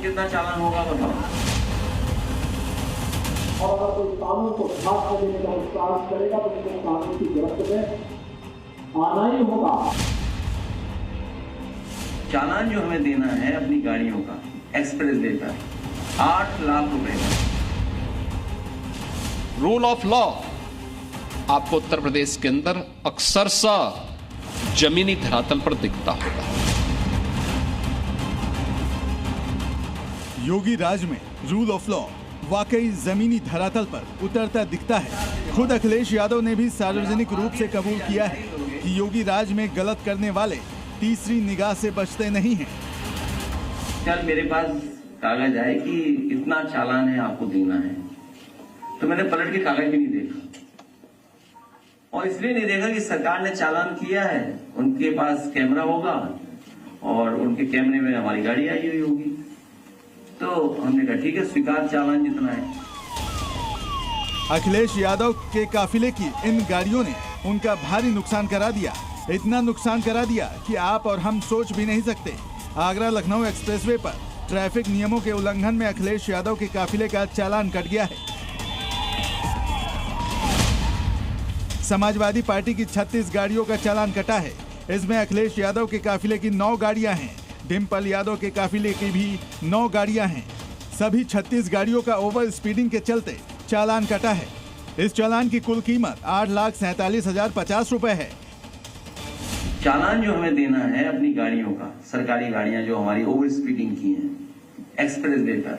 कितना चालान होगा बताओ। और अगर कोई कानून को हाथ में लेने का प्रयास करेगा तो उसको कानून की गिरफ्त में आना ही होगा। चालान जो हमें देना है अपनी गाड़ियों का एक्सप्रेस वे का 8 लाख रुपए का। रूल ऑफ लॉ आपको उत्तर प्रदेश के अंदर अक्सरशः जमीनी धरातल पर दिखता होगा। योगी राज में रूल ऑफ लॉ वाकई जमीनी धरातल पर उतरता दिखता है। खुद अखिलेश यादव ने भी सार्वजनिक रूप से कबूल किया है कि योगी राज में गलत करने वाले तीसरी निगाह से बचते नहीं हैं। कल मेरे पास कागज आए कि इतना चालान है आपको देना है, तो मैंने पलट के कागज भी नहीं देखा। और इसलिए नहीं देखा कि सरकार ने चालान किया है, उनके पास कैमरा होगा और उनके कैमरे में हमारी गाड़ी आई हुई होगी, तो हमने कहा ठीक है स्वीकार चालान जितना है। अखिलेश यादव के काफिले की इन गाड़ियों ने उनका भारी नुकसान करा दिया। इतना नुकसान करा दिया कि आप और हम सोच भी नहीं सकते। आगरा लखनऊ एक्सप्रेसवे पर ट्रैफिक नियमों के उल्लंघन में अखिलेश यादव के काफिले का चालान कट गया है। समाजवादी पार्टी की 36 गाड़ियों का चालान कटा है। इसमें अखिलेश यादव के काफिले की 9 गाड़ियां हैं। डिम्पल यादव के काफिले की भी 9 गाड़ियां हैं। सभी 36 गाड़ियों का ओवर स्पीडिंग के चलते चालान कटा है। इस चालान की कुल कीमत 8,47,050 रुपए है। चालान जो हमें देना है अपनी गाड़ियों का, सरकारी गाड़ियां जो हमारी ओवर स्पीडिंग की हैं एक्सप्रेस वे पर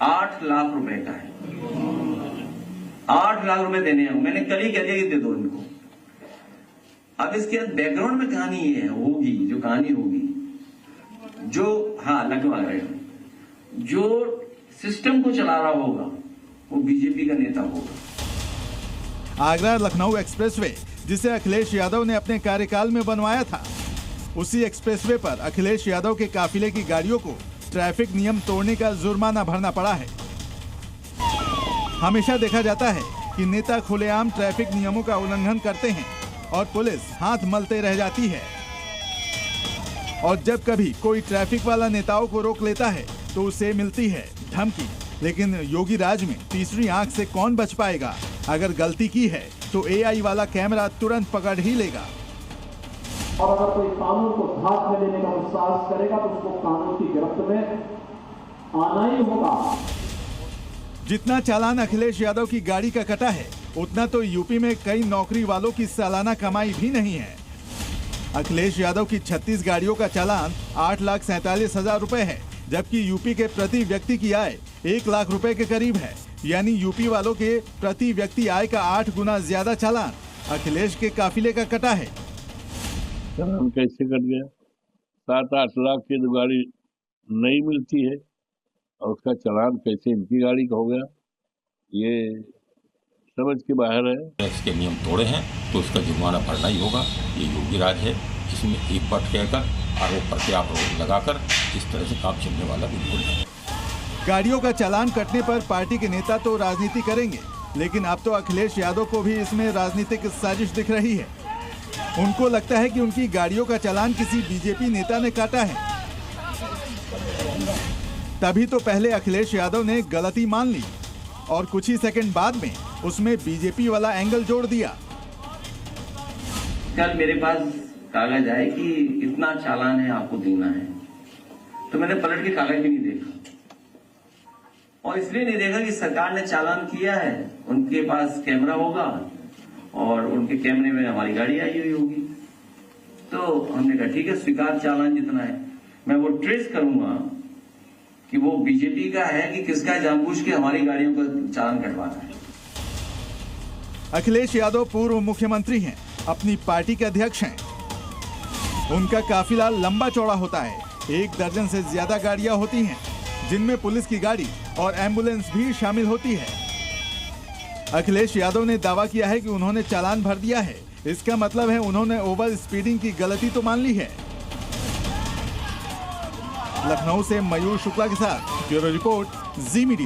8 लाख रुपए का है। 8 लाख रुपए देने हैं। मैंने कल ही कह दिया कि दे दो इनको। अब इसके बैकग्राउंड में कहानी ये होगी, जो कहानी होगी, जो लगवा रहे हो, जो सिस्टम को चला रहा होगा वो बीजेपी का नेता होगा। आगरा लखनऊ एक्सप्रेसवे जिसे अखिलेश यादव ने अपने कार्यकाल में बनवाया था, उसी एक्सप्रेसवे पर अखिलेश यादव के काफिले की गाड़ियों को ट्रैफिक नियम तोड़ने का जुर्माना भरना पड़ा है। हमेशा देखा जाता है कि नेता खुलेआम ट्रैफिक नियमों का उल्लंघन करते हैं और पुलिस हाथ मलते रह जाती है। और जब कभी कोई ट्रैफिक वाला नेताओं को रोक लेता है तो उसे मिलती है धमकी। लेकिन योगी राज में तीसरी आंख से कौन बच पाएगा? अगर गलती की है तो एआई वाला कैमरा तुरंत पकड़ ही लेगा। और अगर कोई कानून को हाथ में लेने का प्रयास करेगा तो उसको कानून की गिरफ्त में आना ही होगा। जितना चालान अखिलेश यादव की गाड़ी का कटा है, उतना तो यूपी में कई नौकरी वालों की सालाना कमाई भी नहीं है। अखिलेश यादव की 36 गाड़ियों का चालान 8,47,000 रुपए है, जबकि यूपी के प्रति व्यक्ति की आय 1 लाख रुपए के करीब है। यानी यूपी वालों के प्रति व्यक्ति आय का 8 गुना ज्यादा चालान अखिलेश के काफिले का कटा है। चालान कैसे कट गया? 7-8 लाख की तो गाड़ी नहीं मिलती है और उसका चालान कैसे इनकी गाड़ी का हो गया, ये समझ के बाहर है। टैक्स के नियम तोड़े हैं तो उसका जुर्माना भरना ही होगा। ये योगी राज है, इसमें एक बात कहकर आरोप प्रत्यारोप लगाकर इस तरह से काम चलने वाला बिल्कुल नहीं। गाड़ियों का चालान कटने पर पार्टी के नेता तो राजनीति करेंगे, लेकिन अब तो अखिलेश यादव को भी इसमें राजनीतिक साजिश दिख रही है। उनको लगता है कि उनकी गाड़ियों का चालान किसी बीजेपी नेता ने काटा है। तभी तो पहले अखिलेश यादव ने गलती मान ली और कुछ ही सेकंड बाद में उसमें बीजेपी वाला एंगल जोड़ दिया। कल मेरे पास कागज आए कि इतना चालान है आपको देना है, तो मैंने पलट के कागज भी नहीं देखा। और इसलिए नहीं देखा कि सरकार ने चालान किया है, उनके पास कैमरा होगा और उनके कैमरे में हमारी गाड़ी आई हुई होगी, तो हमने कहा ठीक है स्वीकार चालान जितना है। मैं वो ट्रेस करूंगा कि वो बीजेपी का है कि किसका है, जानबूझ के हमारी गाड़ियों का चालान कटवाना है। अखिलेश यादव पूर्व मुख्यमंत्री हैं, अपनी पार्टी के अध्यक्ष हैं। उनका काफिला लंबा चौड़ा होता है। 1 दर्जन से ज्यादा गाड़ियां होती हैं, जिनमें पुलिस की गाड़ी और एम्बुलेंस भी शामिल होती है। अखिलेश यादव ने दावा किया है कि उन्होंने चालान भर दिया है। इसका मतलब है उन्होंने ओवर स्पीडिंग की गलती तो मान ली है। लखनऊ से मयूर शुक्ला के साथ ब्यूरो रिपोर्ट, जी मीडिया।